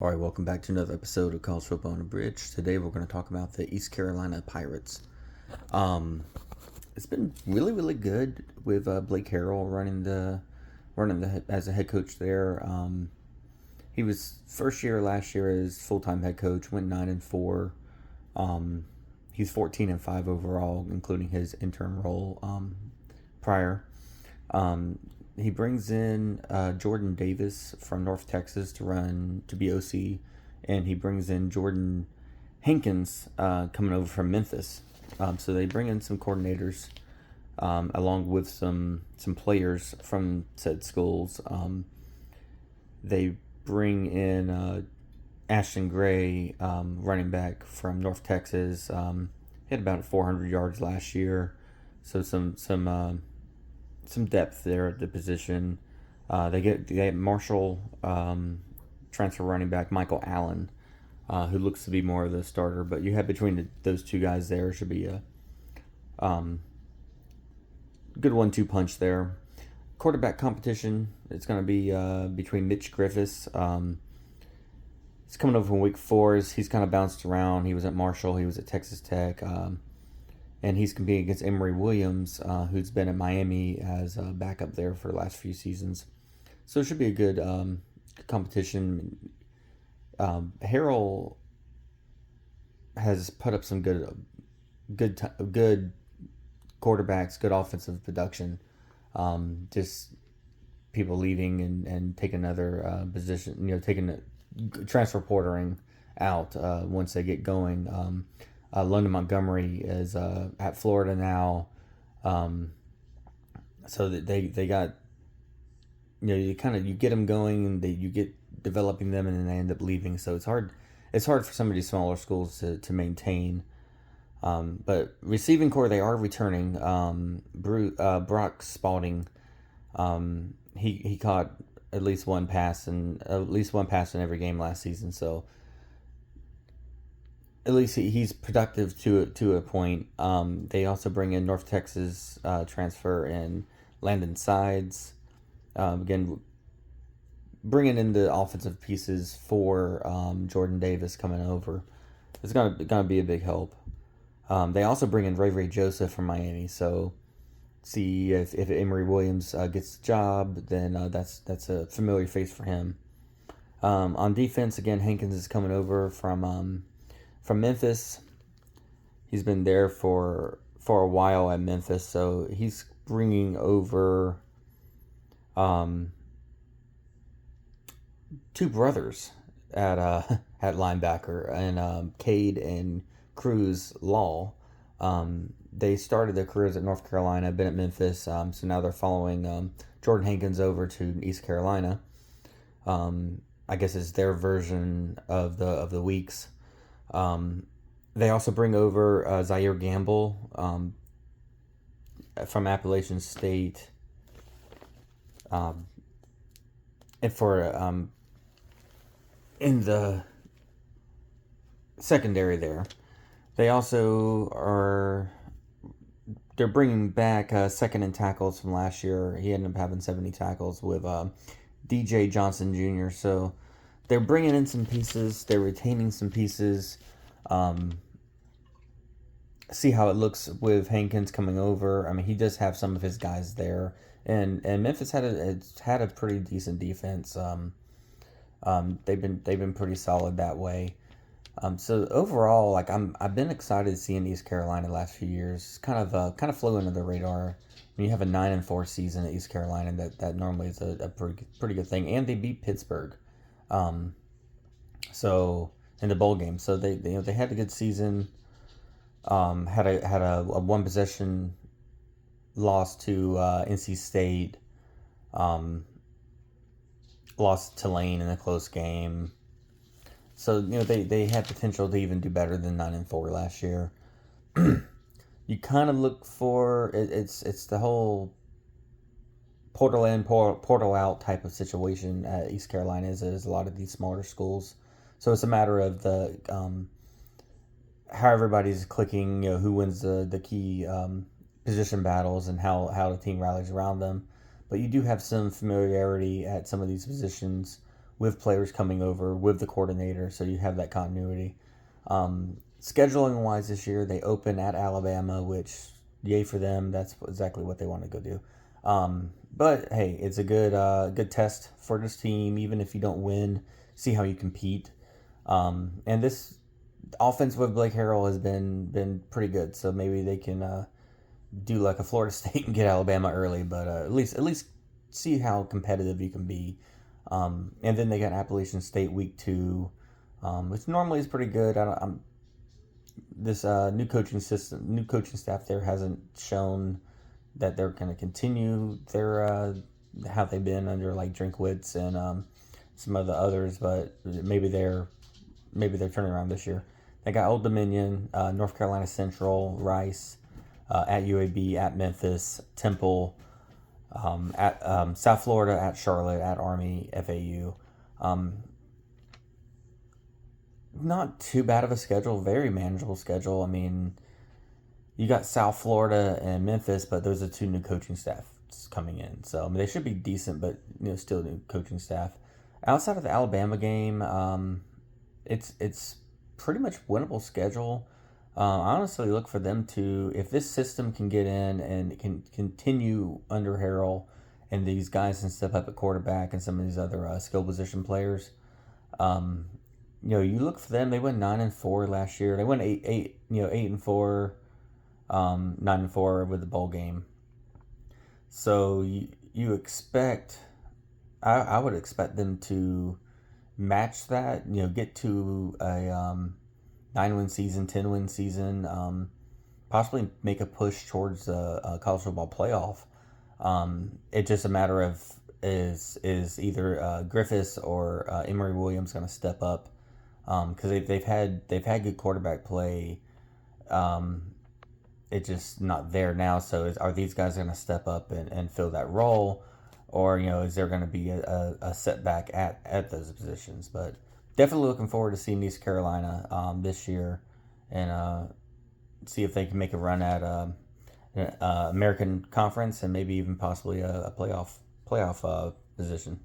All right, welcome back to another episode of College Football on the Bridge. Today we're going to talk about the East Carolina Pirates. Um, it's been really good with Blake Harrell running the as a head coach there. He was first year last year as full time head coach, went 9-4. He's 14-5 overall, including his interim role prior. Um, he brings in Jordan Davis from North Texas to be OC, and he brings in Jordan Hankins coming over from Memphis. So they bring in some coordinators along with some players from said schools. They bring in Ashton Gray, running back from North Texas. He had about 400 yards last year, so some depth there at the position. They get Marshall, transfer running back Michael Allen, who looks to be more of the starter. But you have between those two guys there should be a um, good 1-2 punch there. Quarterback competition. It's going to be between Mitch Griffiths. He's coming over from Wake Forest. He's kind of bounced around. He was at Marshall. He was at Texas Tech. And he's competing against Emory Williams, who's been at Miami as a backup there for the last few seasons. So it should be a good competition. Harrell has put up some good quarterbacks, good offensive production. Just people leaving and taking another position, taking transfer portering out once they get going. London Montgomery is at Florida now, so that they got you get them going and you get developing them and then they end up leaving. So it's hard for some of these smaller schools to maintain. But receiving core they are returning. Brock Spalding, he caught at least one pass in every game last season. So at least he's productive to a point. They also bring in North Texas transfer and Landon Sides. Again, bringing in the offensive pieces for Jordan Davis coming over. It's gonna be a big help. They also bring in Ray Joseph from Miami. So see if Emory Williams gets the job, then that's a familiar face for him. On defense, again, Hankins is coming over from Memphis. He's been there for a while at Memphis, so he's bringing over two brothers at at linebacker, and Cade and Cruz Law. They started their careers at North Carolina, been at Memphis, so now they're following Jordan Hankins over to East Carolina. I guess it's their version of the Weeks. They also bring over Zaire Gamble from Appalachian State, and for in the secondary there. They also they're bringing back second in tackles from last year. He ended up having 70 tackles with DJ Johnson Jr. So they're bringing in some pieces. They're retaining some pieces. See how it looks with Hankins coming over. I mean, he does have some of his guys there, and Memphis had a pretty decent defense. They've been pretty solid that way. So overall, like I've been excited seeing East Carolina the last few years. Kind of flew under the radar. When you have a 9-4 season at East Carolina, that normally is a pretty good thing. And they beat Pittsburgh, so in the bowl game. So they had a good season. Had a one possession loss to NC State. Lost to Tulane in a close game. So they had potential to even do better than 9-4 last year. You kind of look for it's the whole portal in, portal out type of situation at East Carolina is a lot of these smaller schools. So it's a matter of the how everybody's clicking, who wins the key position battles and how the team rallies around them. But you do have some familiarity at some of these positions with players coming over, with the coordinator, so you have that continuity. Scheduling wise this year, they open at Alabama, which, yay for them. That's exactly what they want to go do. But hey, it's a good test for this team. Even if you don't win, see how you compete. And this offense with Blake Harrell has been pretty good. So maybe they can do like a Florida State and get Alabama early. But at least see how competitive you can be. And then they got Appalachian State week 2, which normally is pretty good. I'm this new coaching staff there hasn't shown that they're going to continue their how they've been under like Drinkwitz and some of the others, but maybe they're turning around this year. They got Old Dominion, North Carolina Central, Rice, at UAB, at Memphis, Temple, at South Florida, at Charlotte, at Army, FAU. Not too bad of a schedule, very manageable schedule. I mean, you got South Florida and Memphis, but those are 2 new coaching staffs coming in. So I mean, they should be decent, but still new coaching staff. Outside of the Alabama game, it's pretty much winnable schedule. I honestly look for them to, if this system can get in and can continue under Harrell, and these guys can step up at quarterback and some of these other skill position players. You look for them. They went 9-4 last year. They went 8-4, 9-4 with the bowl game. So you expect, I would expect them to match that. Get to a 9-win season, 10-win season, possibly make a push towards a college football playoff. It's just a matter of is either Griffiths or Emory Williams going to step up. Because they've had good quarterback play, it's just not there now. So are these guys going to step up and fill that role, or is there going to be a setback at those positions? But definitely looking forward to seeing East Carolina this year, and see if they can make a run at American Conference and maybe even possibly a playoff position.